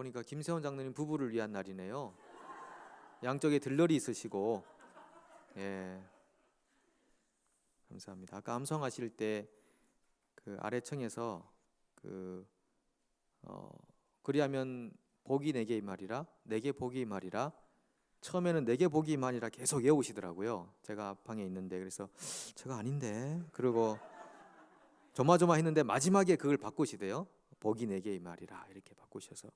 보니까 김세원 장로님 부부를 위한 날이네요. 양쪽에 들러리 있으시고, 예, 감사합니다. 아까 암송하실 때 그 아래청에서 그리하면 복이 내게 임하리라, 내게 복이 임하리라. 처음에는 내게 복이 임하리라 계속 외우시더라고요. 제가 방에 있는데 그래서 제가 아닌데 그러고 조마조마했는데 마지막에 그걸 바꾸시대요. 복이 내게 임하리라 이렇게 바꾸셔서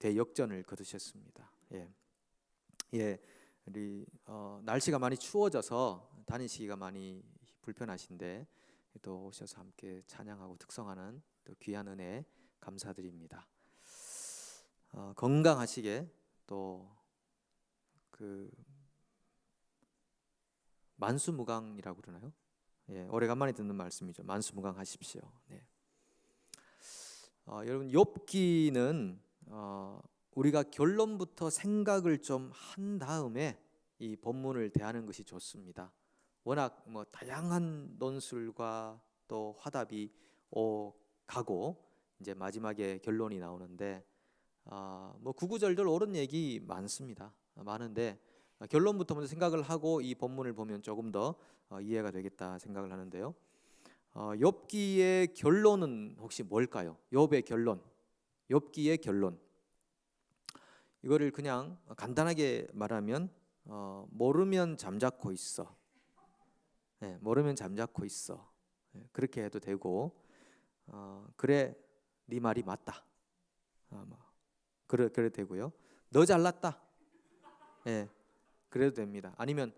대역전을 거두셨습니다. 예, 예, 우리 날씨가 많이 추워져서 다니시기가 많이 불편하신데 또 오셔서 함께 찬양하고 특성하는 또 귀한 은혜 감사드립니다. 건강하시게 또 그 만수무강이라고 그러나요? 예, 오래간만에 듣는 말씀이죠. 만수무강하십시오. 네. 여러분 욥기는 우리가 결론부터 생각을 좀 한 다음에 이 본문을 대하는 것이 좋습니다. 워낙 다양한 논술과 또 화답이 가고 이제 마지막에 결론이 나오는데 구구절절 옳은 얘기 많은데 결론부터 먼저 생각을 하고 이 본문을 보면 조금 더 이해가 되겠다 생각을 하는데요. 욥기의 결론은 혹시 뭘까요? 욥의 결론, 욥기의 결론. 이거를 그냥 간단하게 말하면 모르면 잠자코 있어. 네, 모르면 잠자코 있어. 네, 그렇게 해도 되고 그래 네 말이 맞다. 그래도 되고요. 너 잘났다. 네, 그래도 됩니다. 아니면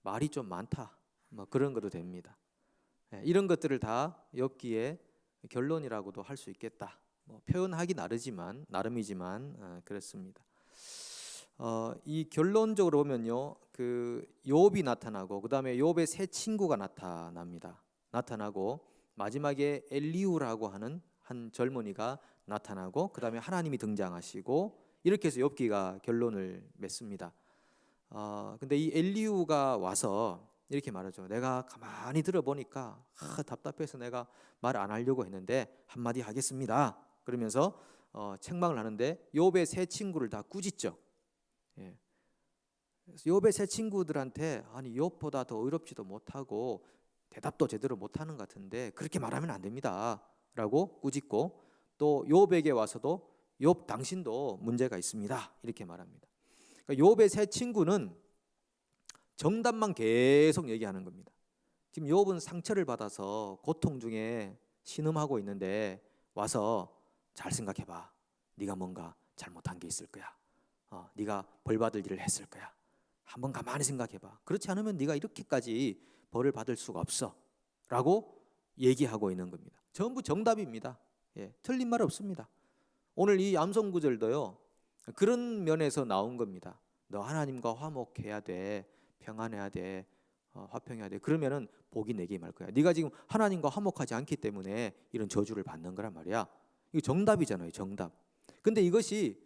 말이 좀 많다. 그런 것도 됩니다. 네, 이런 것들을 다 욥기의 결론이라고도 할 수 있겠다. 표현하기 나름이지만 그렇습니다. 이 결론적으로 보면요, 그 욥이 나타나고 그 다음에 욥의 세 친구가 나타나고 마지막에 엘리후라고 하는 한 젊은이가 나타나고 그 다음에 하나님이 등장하시고 이렇게 해서 욥기가 결론을 맺습니다. 근데 이 엘리후가 와서 이렇게 말하죠. 내가 가만히 들어보니까 답답해서 내가 말 안 하려고 했는데 한마디 하겠습니다. 그러면서 책망을 하는데 욥의 세 친구를 다 꾸짖죠. 예. 욥의 세 친구들한테 아니 욥보다 더 의롭지도 못하고 대답도 제대로 못하는 것 같은데 그렇게 말하면 안 됩니다 라고 꾸짖고 또 욥에게 와서도 욥 당신도 문제가 있습니다 이렇게 말합니다. 그러니까 욥의 세 친구는 정답만 계속 얘기하는 겁니다. 지금 욥은 상처를 받아서 고통 중에 신음하고 있는데 와서 잘 생각해봐. 네가 뭔가 잘못한 게 있을 거야. 네가 벌받을 일을 했을 거야. 한번 가만히 생각해봐. 그렇지 않으면 네가 이렇게까지 벌을 받을 수가 없어 라고 얘기하고 있는 겁니다. 전부 정답입니다. 예, 틀린 말 없습니다. 오늘 이 암송 구절도요 그런 면에서 나온 겁니다. 너 하나님과 화목해야 돼. 평안해야 돼. 화평해야 돼. 그러면은 복이 내게 임할 거야. 네가 지금 하나님과 화목하지 않기 때문에 이런 저주를 받는 거란 말이야. 이거 정답이잖아요. 정답. 근데 이것이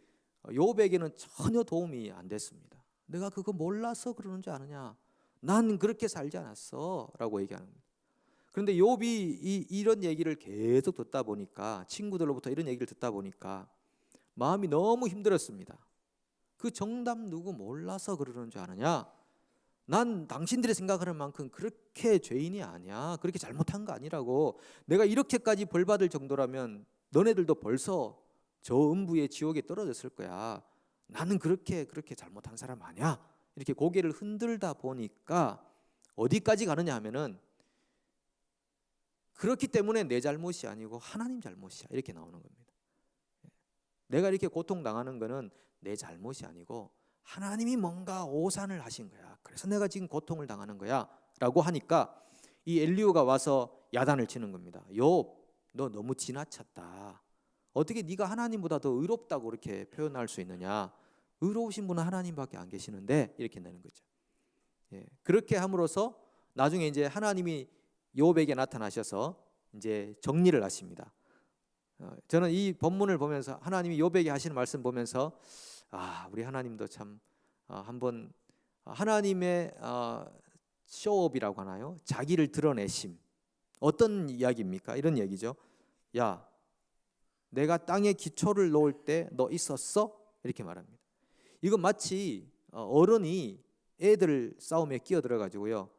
욥에게는 전혀 도움이 안 됐습니다. 내가 그거 몰라서 그러는 줄 아느냐? 난 그렇게 살지 않았어 라고 얘기하는 겁니다. 그런데 욥이 이런 얘기를 계속 듣다 보니까 친구들로부터 이런 얘기를 듣다 보니까 마음이 너무 힘들었습니다. 그 정답 누구 몰라서 그러는 줄 아느냐? 난 당신들이 생각하는 만큼 그렇게 죄인이 아니야. 그렇게 잘못한 거 아니라고. 내가 이렇게까지 벌 받을 정도라면 너네들도 벌써 저 음부의 지옥에 떨어졌을 거야. 나는 그렇게 잘못한 사람 아니야. 이렇게 고개를 흔들다 보니까 어디까지 가느냐 하면은 그렇기 때문에 내 잘못이 아니고 하나님 잘못이야. 이렇게 나오는 겁니다. 내가 이렇게 고통당하는 거는 내 잘못이 아니고 하나님이 뭔가 오산을 하신 거야. 그래서 내가 지금 고통을 당하는 거야 라고 하니까 이 엘리후가 와서 야단을 치는 겁니다. 욥, 너 너무 지나쳤다. 어떻게 네가 하나님보다 더 의롭다고 그렇게 표현할 수 있느냐? 의로우신 분은 하나님밖에 안 계시는데 이렇게 내는 거죠. 예, 그렇게 함으로써 나중에 이제 하나님이 욥에게 나타나셔서 이제 정리를 하십니다. 저는 이 본문을 보면서 하나님이 욥에게 하시는 말씀 보면서 우리 하나님도 참 한번 하나님의 쇼업이라고 하나요? 자기를 드러내심. 어떤 이야기입니까? 이런 얘기죠. 야, 내가 땅에 기초를 놓을 때 너 있었어? 이렇게 말합니다. 이건 마치 어른이 애들 싸움에 끼어들어 가지고요,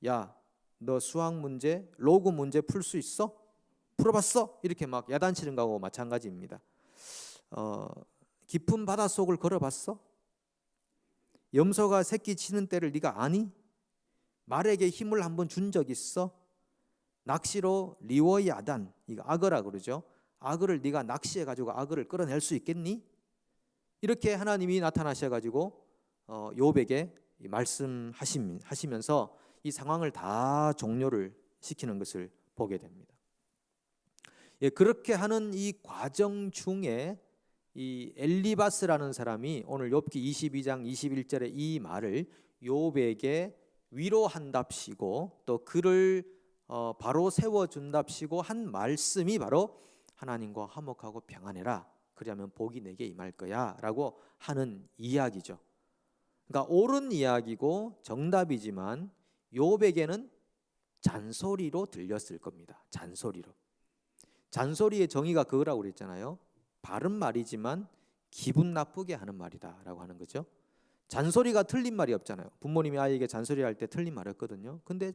야, 너 수학 문제, 로그 문제 풀 수 있어? 풀어봤어? 이렇게 막 야단치는 거하고 마찬가지입니다. 깊은 바닷속을 걸어봤어? 염소가 새끼 치는 때를 네가 아니? 말에게 힘을 한번 준 적 있어? 낚시로 리워야단, 이거 악어라 그러죠. 악어를 네가 낚시해 가지고 악어를 끌어낼 수 있겠니? 이렇게 하나님이 나타나셔 가지고 욥에게 말씀하시면서 이 상황을 다 종료를 시키는 것을 보게 됩니다. 예, 그렇게 하는 이 과정 중에 이 엘리바스라는 사람이 오늘 욥기 22장 21절의 이 말을 욥에게 위로한답시고 또 그를 바로 세워준답시고 한 말씀이 바로 하나님과 화목하고 평안해라, 그러면 복이 내게 임할 거야 라고 하는 이야기죠. 그러니까 옳은 이야기고 정답이지만 욥에게는 잔소리로 들렸을 겁니다. 잔소리의 정의가 그거라고 그랬잖아요. 바른 말이지만 기분 나쁘게 하는 말이다라고 하는 거죠. 잔소리가 틀린 말이 없잖아요. 부모님이 아이에게 잔소리할 때 틀린 말이 없거든요. 근데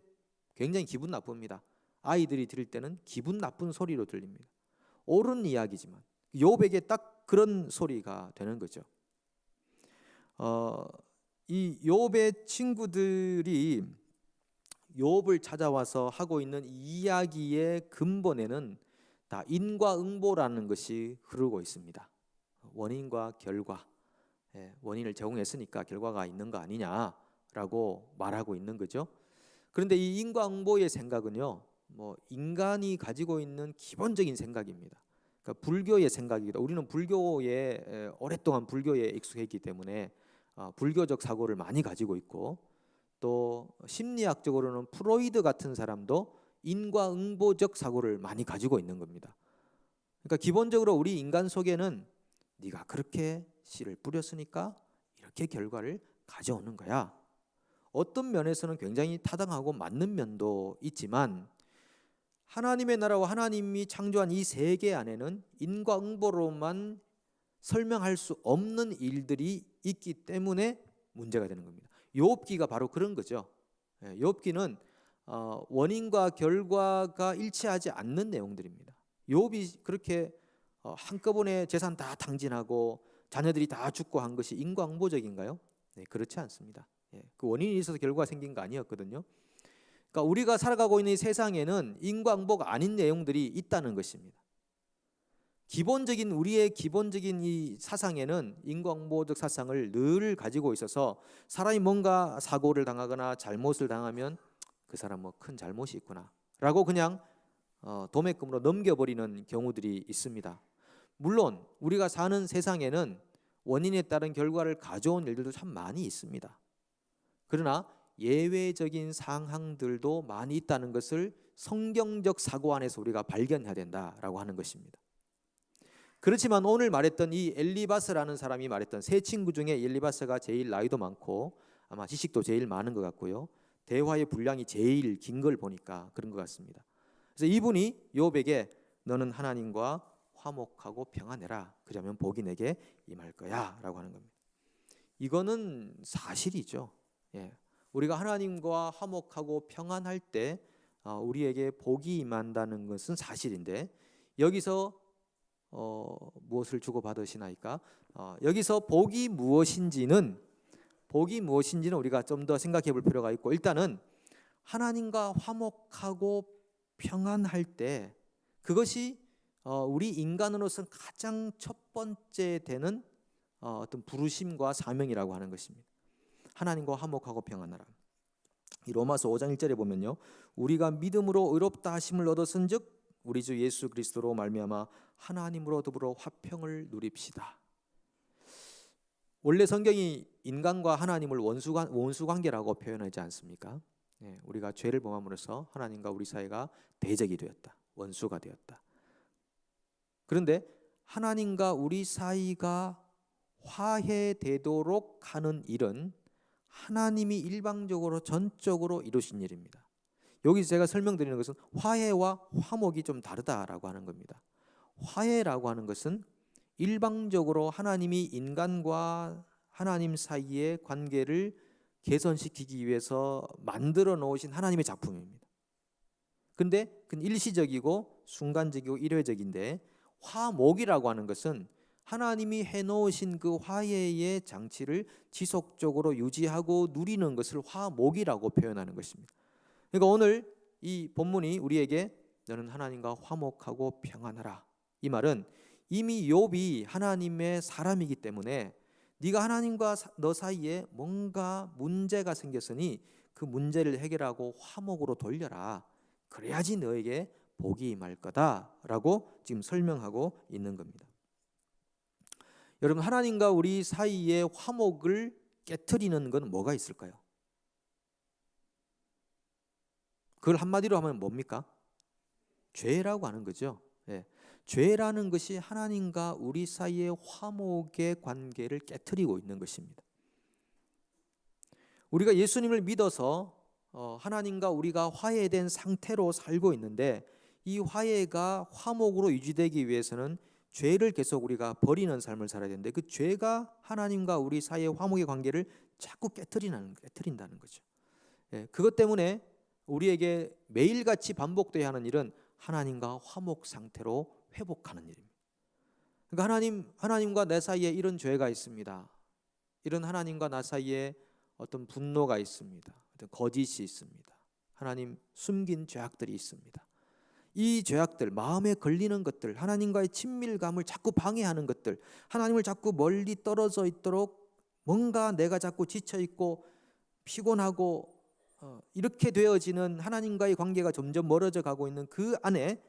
굉장히 기분 나쁩니다. 아이들이 들을 때는 기분 나쁜 소리로 들립니다. 옳은 이야기지만 욥에게 딱 그런 소리가 되는 거죠. 이 욥의 친구들이 욥을 찾아와서 하고 있는 이야기의 근본에는 다 인과응보라는 것이 흐르고 있습니다. 원인과 결과, 원인을 제공했으니까 결과가 있는 거 아니냐라고 말하고 있는 거죠. 그런데 이 인과응보의 생각은요, 인간이 가지고 있는 기본적인 생각입니다. 그러니까 불교의 생각이기도. 우리는 불교에 오랫동안 불교에 익숙했기 때문에 불교적 사고를 많이 가지고 있고, 또 심리학적으로는 프로이드 같은 사람도 인과응보적 사고를 많이 가지고 있는 겁니다. 그러니까 기본적으로 우리 인간 속에는 네가 그렇게 씨를 뿌렸으니까 이렇게 결과를 가져오는 거야. 어떤 면에서는 굉장히 타당하고 맞는 면도 있지만 하나님의 나라와 하나님이 창조한 이 세계 안에는 인과응보로만 설명할 수 없는 일들이 있기 때문에 문제가 되는 겁니다. 욥기가 바로 그런 거죠. 욥기는 원인과 결과가 일치하지 않는 내용들입니다. 욥이 그렇게 한꺼번에 재산 다 탕진하고 자녀들이 다 죽고 한 것이 인과응보적인가요? 네, 그렇지 않습니다. 그 원인이 있어서 결과가 생긴 거 아니었거든요. 그러니까 우리가 살아가고 있는 이 세상에는 인과응보가 아닌 내용들이 있다는 것입니다. 우리의 기본적인 이 사상에는 인과응보적 사상을 늘 가지고 있어서 사람이 뭔가 사고를 당하거나 잘못을 당하면 그 사람 큰 잘못이 있구나 라고 그냥 도매금으로 넘겨버리는 경우들이 있습니다. 물론 우리가 사는 세상에는 원인에 따른 결과를 가져온 일들도 참 많이 있습니다. 그러나 예외적인 상황들도 많이 있다는 것을 성경적 사고 안에서 우리가 발견해야 된다라고 하는 것입니다. 그렇지만 오늘 말했던 이 엘리바스라는 사람이 말했던 세 친구 중에 엘리바스가 제일 나이도 많고 아마 지식도 제일 많은 것 같고요, 대화의 분량이 제일 긴 걸 보니까 그런 것 같습니다. 그래서 이분이 욥에게 너는 하나님과 화목하고 평안해라, 그러면 복이 내게 임할 거야 라고 하는 겁니다. 이거는 사실이죠. 우리가 하나님과 화목하고 평안할 때 우리에게 복이 임한다는 것은 사실인데, 여기서 무엇을 주고받으시나이까? 여기서 복이 무엇인지는 우리가 좀 더 생각해 볼 필요가 있고, 일단은 하나님과 화목하고 평안할 때 그것이 우리 인간으로서는 가장 첫 번째 되는 어떤 부르심과 사명이라고 하는 것입니다. 하나님과 화목하고 평안하라. 이 로마서 5장 1절에 보면요, 우리가 믿음으로 의롭다 하심을 얻었은즉 우리 주 예수 그리스도로 말미암아 하나님으로 더불어 화평을 누립시다. 원래 성경이 인간과 하나님을 원수 관계라고 표현하지 않습니까? 우리가 죄를 범함으로써 하나님과 우리 사이가 대적이 되었다, 원수가 되었다. 그런데 하나님과 우리 사이가 화해되도록 하는 일은 하나님이 일방적으로 전적으로 이루신 일입니다. 여기서 제가 설명드리는 것은 화해와 화목이 좀 다르다라고 하는 겁니다. 화해라고 하는 것은 일방적으로 하나님이 인간과 하나님 사이의 관계를 개선시키기 위해서 만들어 놓으신 하나님의 작품입니다. 근데 그건 일시적이고 순간적이고 일회적인데, 화목이라고 하는 것은 하나님이 해놓으신 그 화해의 장치를 지속적으로 유지하고 누리는 것을 화목이라고 표현하는 것입니다. 그러니까 오늘 이 본문이 우리에게 너는 하나님과 화목하고 평안하라, 이 말은 이미 욥이 하나님의 사람이기 때문에 네가 하나님과 너 사이에 뭔가 문제가 생겼으니 그 문제를 해결하고 화목으로 돌려라, 그래야지 너에게 복이 임할 거다라고 지금 설명하고 있는 겁니다. 여러분, 하나님과 우리 사이에 화목을 깨트리는 건 뭐가 있을까요? 그걸 한마디로 하면 뭡니까? 죄라고 하는 거죠. 예. 죄라는 것이 하나님과 우리 사이의 화목의 관계를 깨트리고 있는 것입니다. 우리가 예수님을 믿어서 하나님과 우리가 화해된 상태로 살고 있는데, 이 화해가 화목으로 유지되기 위해서는 죄를 계속 우리가 버리는 삶을 살아야 되는데, 그 죄가 하나님과 우리 사이의 화목의 관계를 자꾸 깨트린다는 거죠. 예, 그것 때문에 우리에게 매일같이 반복돼야 하는 일은 하나님과 화목 상태로 회복하는 일입니다. 그러니까 하나님과 내 사이에 이런 죄가 있습니다. 이런 하나님과 나 사이에 어떤 분노가 있습니다. 어떤 거짓이 있습니다. 하나님 숨긴 죄악들이 있습니다. 이 죄악들, 마음에 걸리는 것들, 하나님과의 친밀감을 자꾸 방해하는 것들, 하나님을 자꾸 멀리 떨어져 있도록 뭔가 내가 자꾸 지쳐 있고 피곤하고 이렇게 되어지는 하나님과의 관계가 점점 멀어져 가고 있는 그 안에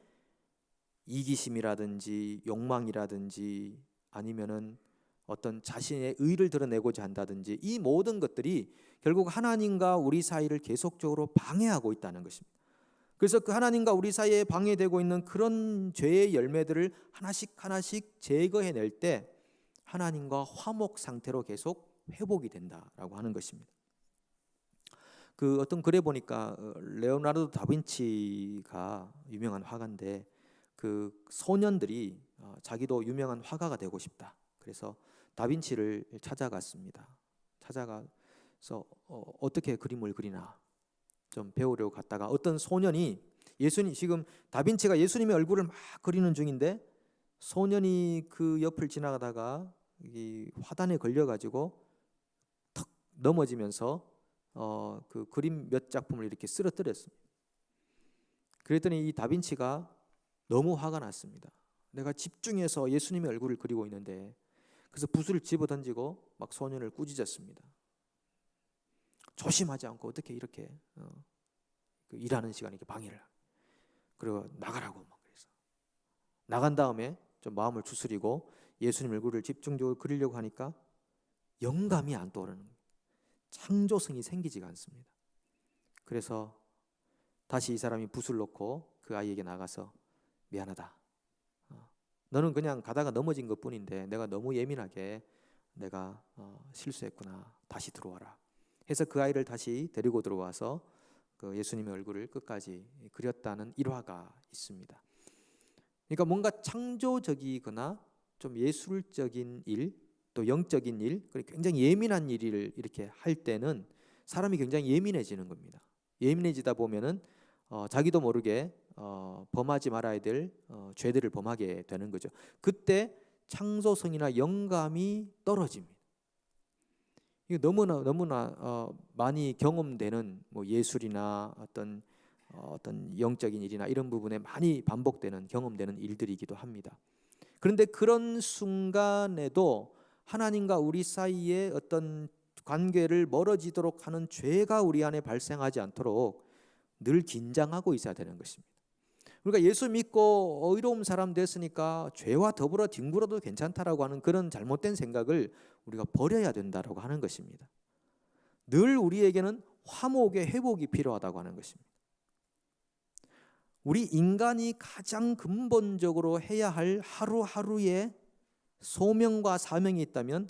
이기심이라든지 욕망이라든지 아니면은 어떤 자신의 의를 드러내고자 한다든지, 이 모든 것들이 결국 하나님과 우리 사이를 계속적으로 방해하고 있다는 것입니다. 그래서 그 하나님과 우리 사이에 방해되고 있는 그런 죄의 열매들을 하나씩 하나씩 제거해낼 때 하나님과 화목 상태로 계속 회복이 된다라고 하는 것입니다. 그 어떤 글에 보니까 레오나르도 다빈치가 유명한 화가인데, 그 소년들이 자기도 유명한 화가가 되고 싶다. 그래서 다빈치를 찾아갔습니다. 찾아가서 어떻게 그림을 그리나 좀 배우려고 갔다가 어떤 소년이 지금 다빈치가 예수님의 얼굴을 막 그리는 중인데, 소년이 그 옆을 지나가다가 이 화단에 걸려가지고 턱 넘어지면서 그 그림 몇 작품을 이렇게 쓰러뜨렸습니다. 그랬더니 이 다빈치가 너무 화가 났습니다. 내가 집중해서 예수님의 얼굴을 그리고 있는데. 그래서 붓을 집어 던지고 막 소년을 꾸짖었습니다. 조심하지 않고 어떻게 이렇게 그 일하는 시간에 이렇게 방해를, 그리고 나가라고 막 그래서 나간 다음에 좀 마음을 추스리고 예수님 얼굴을 집중적으로 그리려고 하니까 영감이 안 떠오르는 거예요. 창조성이 생기지가 않습니다. 그래서 다시 이 사람이 붓을 놓고 그 아이에게 나가서 미안하다. 너는 그냥 가다가 넘어진 것뿐인데 내가 너무 예민하게 내가 실수했구나. 다시 들어와라. 해서 그 아이를 다시 데리고 들어와서 그 예수님의 얼굴을 끝까지 그렸다는 일화가 있습니다. 그러니까 뭔가 창조적이거나 좀 예술적인 일, 또 영적인 일, 굉장히 예민한 일을 이렇게 할 때는 사람이 굉장히 예민해지는 겁니다. 예민해지다 보면은 자기도 모르게 범하지 말아야 될 죄들을 범하게 되는 거죠. 그때 창조성이나 영감이 떨어집니다. 이게 너무나 많이 경험되는 뭐 예술이나 어떤 영적인 일이나 이런 부분에 많이 반복되는 경험되는 일들이기도 합니다. 그런데 그런 순간에도 하나님과 우리 사이의 어떤 관계를 멀어지도록 하는 죄가 우리 안에 발생하지 않도록 늘 긴장하고 있어야 되는 것입니다. 우리가 예수 믿고 의로운 사람 됐으니까 죄와 더불어 뒹굴어도 괜찮다라고 하는 그런 잘못된 생각을 우리가 버려야 된다라고 하는 것입니다. 늘 우리에게는 화목의 회복이 필요하다고 하는 것입니다. 우리 인간이 가장 근본적으로 해야 할 하루하루의 소명과 사명이 있다면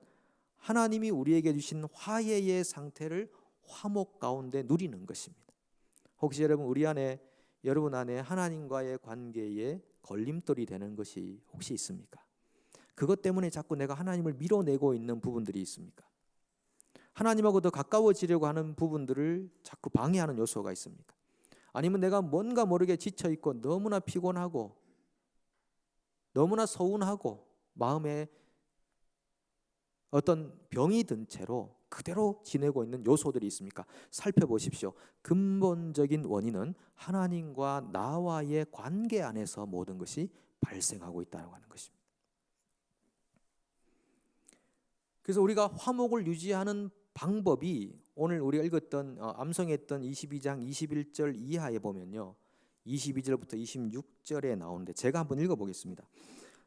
하나님이 우리에게 주신 화해의 상태를 화목 가운데 누리는 것입니다. 혹시 여러분 안에 하나님과의 관계에 걸림돌이 되는 것이 혹시 있습니까? 그것 때문에 자꾸 내가 하나님을 밀어내고 있는 부분들이 있습니까? 하나님하고 더 가까워지려고 하는 부분들을 자꾸 방해하는 요소가 있습니까? 아니면 내가 뭔가 모르게 지쳐있고 너무나 피곤하고 너무나 서운하고 마음에 어떤 병이 든 채로 그대로 지내고 있는 요소들이 있습니까? 살펴보십시오. 근본적인 원인은 하나님과 나와의 관계 안에서 모든 것이 발생하고 있다고 하는 것입니다. 그래서 우리가 화목을 유지하는 방법이 오늘 우리가 읽었던 암송했던 22장 21절 이하에 보면요, 22절부터 26절에 나오는데 제가 한번 읽어보겠습니다.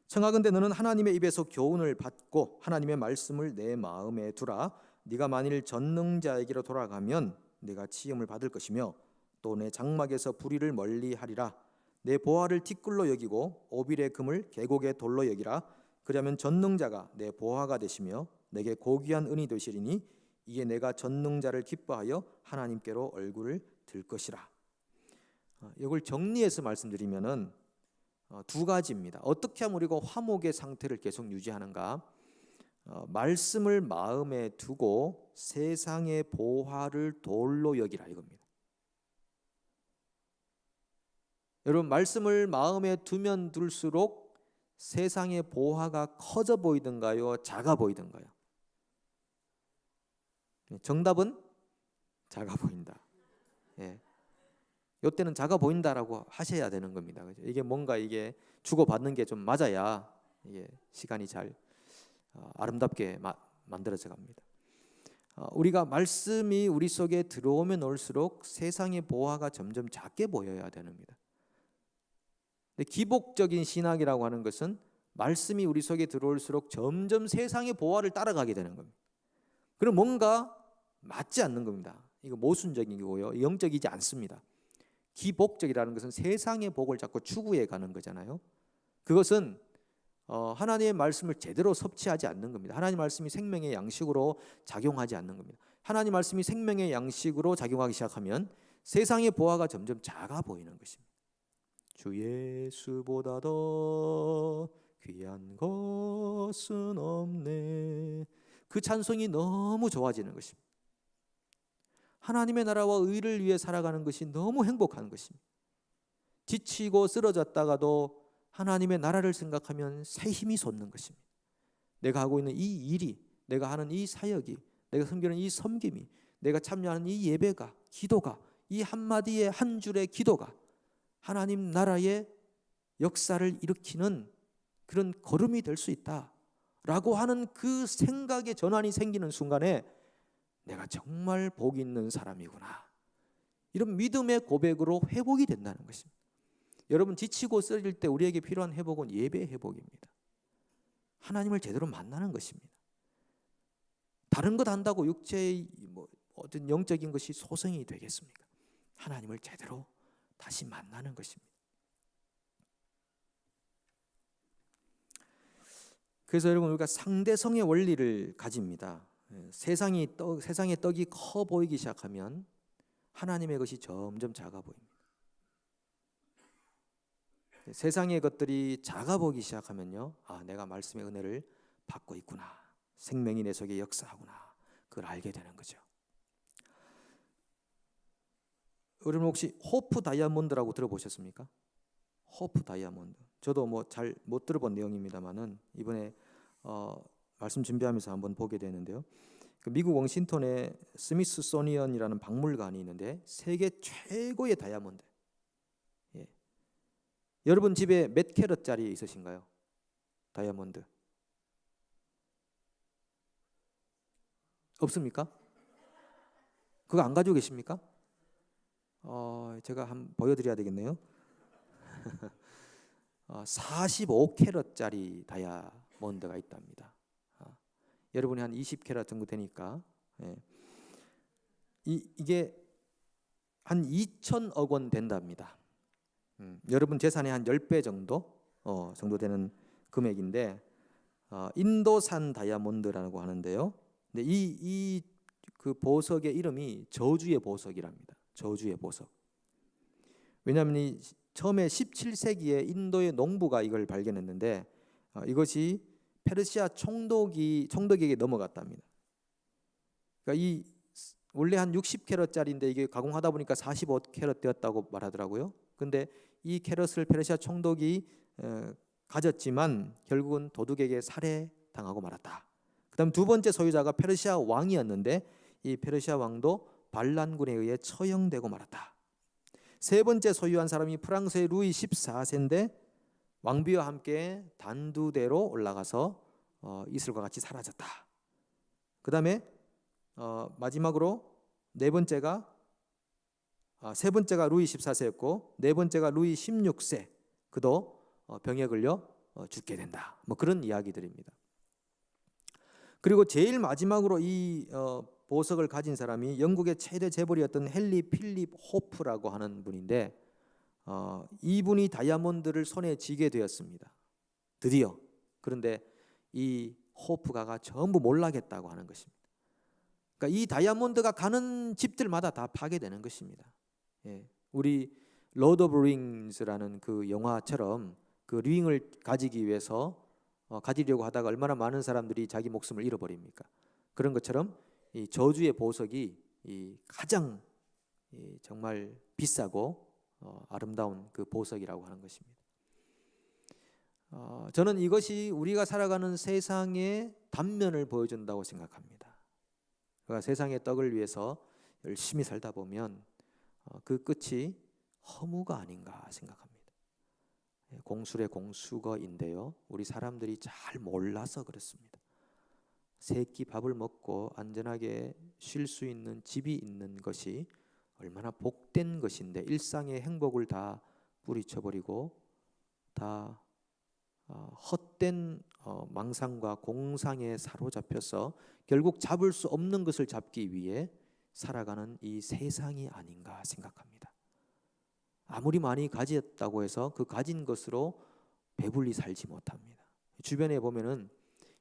청하건대 너는 하나님의 입에서 교훈을 받고 하나님의 말씀을 내 마음에 두라. 네가 만일 전능자에게로 돌아가면 네가 치임을 받을 것이며 또 내 장막에서 불의를 멀리하리라. 내 보화를 티끌로 여기고 오빌의 금을 계곡의 돌로 여기라. 그러면 전능자가 내 보화가 되시며 내게 고귀한 은이 되시리니 이에 내가 전능자를 기뻐하여 하나님께로 얼굴을 들 것이라. 이걸 정리해서 말씀드리면은 두 가지입니다. 어떻게 하면 우리가 화목의 상태를 계속 유지하는가? 말씀을 마음에 두고 세상의 보화를 돌로 여기라 이겁니다. 여러분, 말씀을 마음에 두면 둘수록 세상의 보화가 커져 보이던가요? 작아 보이던가요? 정답은 작아 보인다. 예. 이때는 작아 보인다라고 하셔야 되는 겁니다. 그죠? 이게 뭔가 이게 주고받는 게 좀 맞아야 이게 시간이 잘 아름답게 만들어져 갑니다. 우리가 말씀이 우리 속에 들어오면 올수록 세상의 보화가 점점 작게 보여야 됩니다. 근데 기복적인 신학이라고 하는 것은 말씀이 우리 속에 들어올수록 점점 세상의 보화를 따라가게 되는 겁니다. 그럼 뭔가 맞지 않는 겁니다. 이거 모순적이고요, 영적이지 않습니다. 기복적이라는 것은 세상의 복을 자꾸 추구해 가는 거잖아요. 그것은 하나님의 말씀을 제대로 섭취하지 않는 겁니다. 하나님 말씀이 생명의 양식으로 작용하지 않는 겁니다. 하나님 말씀이 생명의 양식으로 작용하기 시작하면 세상의 보화가 점점 작아 보이는 것입니다. 주 예수보다 더 귀한 것은 없네. 그 찬송이 너무 좋아지는 것입니다. 하나님의 나라와 의를 위해 살아가는 것이 너무 행복한 것입니다. 지치고 쓰러졌다가도 하나님의 나라를 생각하면 새 힘이 솟는 것입니다. 내가 하고 있는 이 일이, 내가 하는 이 사역이, 내가 섬기는 이 섬김이, 내가 참여하는 이 예배가, 기도가, 이 한마디의 한 줄의 기도가 하나님 나라의 역사를 일으키는 그런 걸음이 될 수 있다라고 하는 그 생각의 전환이 생기는 순간에 내가 정말 복 있는 사람이구나, 이런 믿음의 고백으로 회복이 된다는 것입니다. 여러분, 지치고 쓰러질 때 우리에게 필요한 회복은 예배의 회복입니다. 하나님을 제대로 만나는 것입니다. 다른 것 한다고 육체의 어떤 영적인 것이 소성이 되겠습니까? 하나님을 제대로 다시 만나는 것입니다. 그래서 여러분, 우리가 상대성의 원리를 가집니다. 세상의 떡이 커 보이기 시작하면 하나님의 것이 점점 작아 보입니다. 세상의 것들이 작아 보이기 시작하면요, 내가 말씀의 은혜를 받고 있구나, 생명이 내 속에 역사하구나, 그걸 알게 되는 거죠. 여러분, 혹시 호프 다이아몬드라고 들어보셨습니까? 호프 다이아몬드. 저도 잘 못 들어본 내용입니다만은 이번에 말씀 준비하면서 한번 보게 되는데요. 미국 워싱턴에 스미스소니언이라는 박물관이 있는데 세계 최고의 다이아몬드. 예. 여러분 집에 몇 캐럿짜리 있으신가요? 다이아몬드 없습니까? 그거 안 가지고 계십니까? 제가 한번 보여드려야 되겠네요. 45캐럿짜리 다이아몬드가 있답니다. 여러분이 한 20캐럿 정도 되니까, 예. 이게 한 2천억 원 된답니다. 여러분 재산의 한 10배 정도 되는 금액인데, 인도산 다이아몬드라고 하는데요. 근데 그 보석의 이름이 저주의 보석이랍니다. 저주의 보석. 왜냐하면 이 처음에 17세기에 인도의 농부가 이걸 발견했는데 이것이 페르시아 총독에게 넘어갔답니다. 그러니까 이 원래 한 60캐럿짜리인데 이게 가공하다 보니까 45캐럿 되었다고 말하더라고요. 근데 이 캐럿을 페르시아 총독이 가졌지만 결국은 도둑에게 살해당하고 말았다. 그다음 두 번째 소유자가 페르시아 왕이었는데 이 페르시아 왕도 반란군에 의해 처형되고 말았다. 세 번째 소유한 사람이 프랑스의 루이 14세인데 왕비와 함께 단두대로 올라가서 이슬과 같이 사라졌다. 그다음에 마지막으로 세 번째가 루이 14세였고 네 번째가 루이 16세. 그도 병에 걸려 죽게 된다. 뭐 그런 이야기들입니다. 그리고 제일 마지막으로 이 보석을 가진 사람이 영국의 최대 재벌이었던 헨리 필립 호프라고 하는 분인데 이분이 다이아몬드를 손에 쥐게 되었습니다. 드디어. 그런데 이 호프가가 전부 몰락했다고 하는 것입니다. 그러니까 이 다이아몬드가 가는 집들마다 다 파괴되는 것입니다. 예, 우리 로드 오브 링스라는 그 영화처럼 그 링을 가지기 위해서 가지려고 하다가 얼마나 많은 사람들이 자기 목숨을 잃어버립니까? 그런 것처럼 이 저주의 보석이 가장 정말 비싸고 아름다운 그 보석이라고 하는 것입니다. 저는 이것이 우리가 살아가는 세상의 단면을 보여준다고 생각합니다. 그러니까 세상의 떡을 위해서 열심히 살다 보면 그 끝이 허무가 아닌가 생각합니다. 공술의 공수거인데요. 우리 사람들이 잘 몰라서 그렇습니다. 세 끼 밥을 먹고 안전하게 쉴 수 있는 집이 있는 것이 얼마나 복된 것인데 일상의 행복을 다 뿌리쳐버리고 다 헛된 망상과 공상에 사로잡혀서 결국 잡을 수 없는 것을 잡기 위해 살아가는 이 세상이 아닌가 생각합니다. 아무리 많이 가졌다고 해서 그 가진 것으로 배불리 살지 못합니다. 주변에 보면은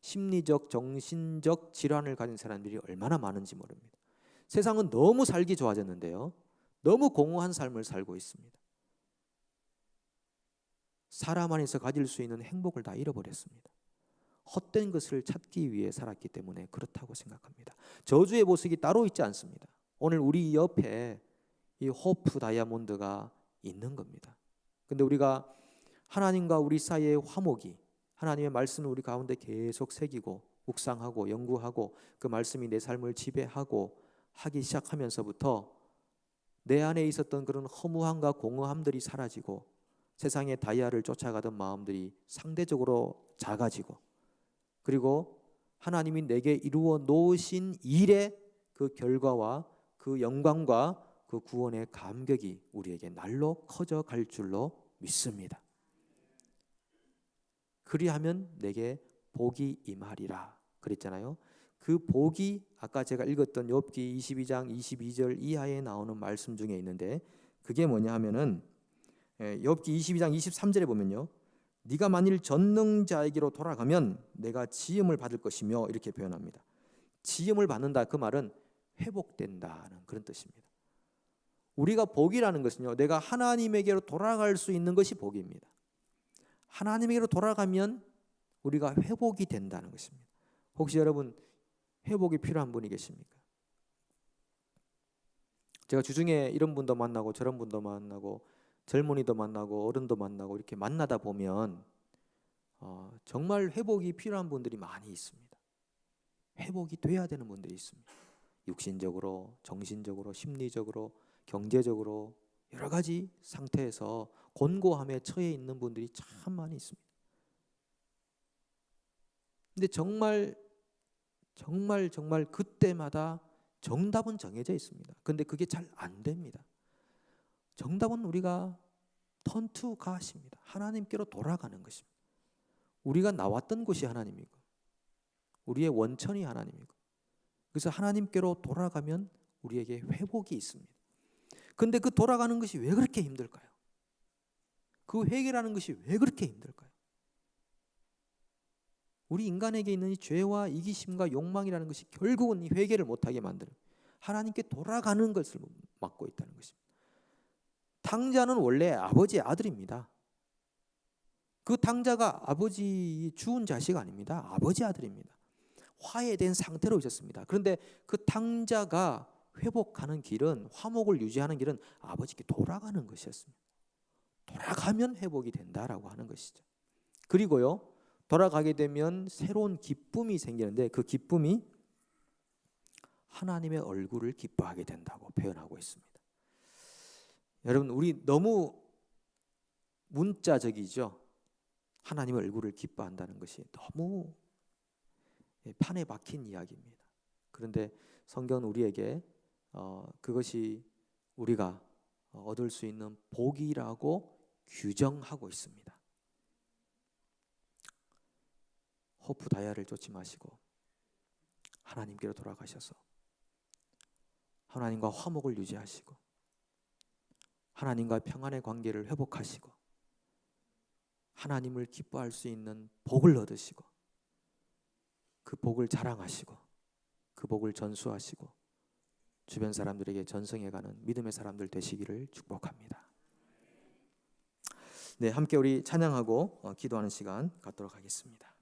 심리적, 정신적 질환을 가진 사람들이 얼마나 많은지 모릅니다. 세상은 너무 살기 좋아졌는데요. 너무 공허한 삶을 살고 있습니다. 사람 안에서 가질 수 있는 행복을 다 잃어버렸습니다. 헛된 것을 찾기 위해 살았기 때문에 그렇다고 생각합니다. 저주의 보석이 따로 있지 않습니다. 오늘 우리 옆에 이 호프 다이아몬드가 있는 겁니다. 근데 우리가 하나님과 우리 사이의 화목이 하나님의 말씀을 우리 가운데 계속 새기고 묵상하고 연구하고 그 말씀이 내 삶을 지배하고 하기 시작하면서부터 내 안에 있었던 그런 허무함과 공허함들이 사라지고 세상의 다이아를 쫓아가던 마음들이 상대적으로 작아지고 그리고 하나님이 내게 이루어 놓으신 일의 그 결과와 그 영광과 그 구원의 감격이 우리에게 날로 커져 갈 줄로 믿습니다. 그리하면 내게 복이 임하리라 그랬잖아요. 그 복이 아까 제가 읽었던 욥기 22장 22절 이하에 나오는 말씀 중에 있는데 그게 뭐냐 하면은 욥기 22장 23절에 보면요. 네가 만일 전능자에게로 돌아가면 내가 지음을 받을 것이며 이렇게 표현합니다. 지음을 받는다 그 말은 회복된다는 그런 뜻입니다. 우리가 복이라는 것은요. 내가 하나님에게로 돌아갈 수 있는 것이 복입니다. 하나님에게로 돌아가면 우리가 회복이 된다는 것입니다. 혹시 여러분 회복이 필요한 분이 계십니까? 제가 주중에 이런 분도 만나고 저런 분도 만나고 젊은이도 만나고 어른도 만나고 이렇게 만나다 보면 정말 회복이 필요한 분들이 많이 있습니다. 회복이 돼야 되는 분들이 있습니다. 육신적으로, 정신적으로, 심리적으로, 경제적으로 여러 가지 상태에서 곤고함에 처해 있는 분들이 참 많이 있습니다. 근데 정말 그때마다 정답은 정해져 있습니다. 근데 그게 잘 안 됩니다. 정답은 우리가 turn to God입니다. 하나님께로 돌아가는 것입니다. 우리가 나왔던 곳이 하나님이고 우리의 원천이 하나님이고 그래서 하나님께로 돌아가면 우리에게 회복이 있습니다. 근데 그 돌아가는 것이 왜 그렇게 힘들까요? 그 회개라는 것이 왜 그렇게 힘들까요? 우리 인간에게 있는 이 죄와 이기심과 욕망이라는 것이 결국은 이 회개를 못하게 만드는 하나님께 돌아가는 것을 막고 있다는 것입니다. 탕자는 원래 아버지의 아들입니다. 그 탕자가 아버지 주운 자식 아닙니다. 아버지 아들입니다. 화해된 상태로 있었습니다. 그런데 그 탕자가 회복하는 길은, 화목을 유지하는 길은 아버지께 돌아가는 것이었습니다. 돌아가면 회복이 된다라고 하는 것이죠. 그리고요, 돌아가게 되면 새로운 기쁨이 생기는데 그 기쁨이 하나님의 얼굴을 기뻐하게 된다고 표현하고 있습니다. 여러분, 우리 너무 문자적이죠. 하나님의 얼굴을 기뻐한다는 것이 너무 판에 박힌 이야기입니다. 그런데 성경은 우리에게 그것이 우리가 얻을 수 있는 복이라고 규정하고 있습니다. 호프 다이아를 쫓지 마시고 하나님께로 돌아가셔서 하나님과 화목을 유지하시고 하나님과 평안의 관계를 회복하시고 하나님을 기뻐할 수 있는 복을 얻으시고 그 복을 자랑하시고 그 복을 전수하시고 주변 사람들에게 전승해가는 믿음의 사람들 되시기를 축복합니다. 네, 함께 우리 찬양하고 기도하는 시간 갖도록 하겠습니다.